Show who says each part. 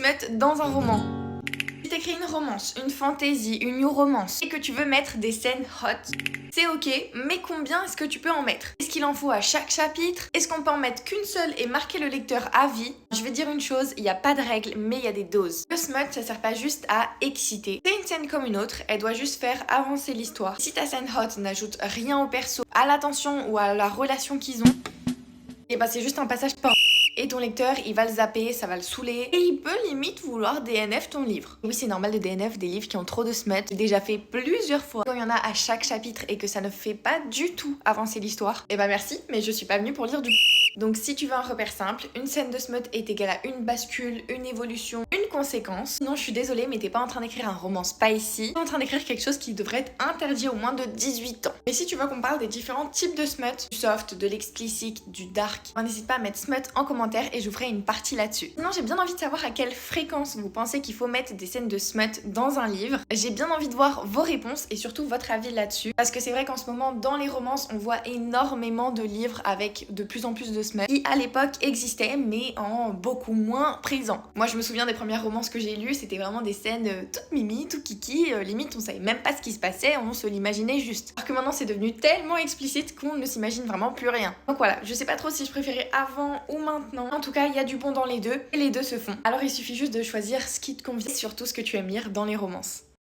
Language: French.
Speaker 1: smut dans un roman. Si t'écris une romance, une fantasy, une new romance et que tu veux mettre des scènes hot, c'est ok, mais combien est-ce que tu peux en mettre? Est-ce qu'il en faut à chaque chapitre? Est-ce qu'on peut en mettre qu'une seule et marquer le lecteur à vie? Je vais dire une chose, il n'y a pas de règle, mais il y a des doses. Le smut, ça sert pas juste à exciter. C'est une scène comme une autre, elle doit juste faire avancer l'histoire. Si ta scène hot n'ajoute rien au perso, à l'attention ou à la relation qu'ils ont, et bah c'est juste un passage porno. Et ton lecteur, il va le zapper, ça va le saouler, et il peut limite vouloir DNF ton livre. Oui, c'est normal de DNF des livres qui ont trop de smut. J'ai déjà fait plusieurs fois. Quand il y en a à chaque chapitre et que ça ne fait pas du tout avancer l'histoire, et bah merci, mais je suis pas venue pour lire du. Donc si tu veux un repère simple, une scène de smut est égale à une bascule, une évolution, une conséquence. Sinon je suis désolée mais t'es pas en train d'écrire un roman spicy, t'es en train d'écrire quelque chose qui devrait être interdit aux moins de 18 ans. Et si tu veux qu'on parle des différents types de smut, du soft, de l'explicite, du dark, n'hésite pas à mettre smut en commentaire et je vous ferai une partie là-dessus. Sinon j'ai bien envie de savoir à quelle fréquence vous pensez qu'il faut mettre des scènes de smut dans un livre. J'ai bien envie de voir vos réponses et surtout votre avis là-dessus. Parce que c'est vrai qu'en ce moment dans les romances on voit énormément de livres avec de plus en plus de smut qui à l'époque existait mais en beaucoup moins présent. Moi je me souviens des premières romances que j'ai lues, c'était vraiment des scènes toutes mimi, tout kiki, limite on savait même pas ce qui se passait, on se l'imaginait juste. Alors que maintenant c'est devenu tellement explicite qu'on ne s'imagine vraiment plus rien. Donc voilà, je sais pas trop si je préférais avant ou maintenant. En tout cas il y a du bon dans les deux et les deux se font. Alors il suffit juste de choisir ce qui te convient et surtout ce que tu aimes lire dans les romances.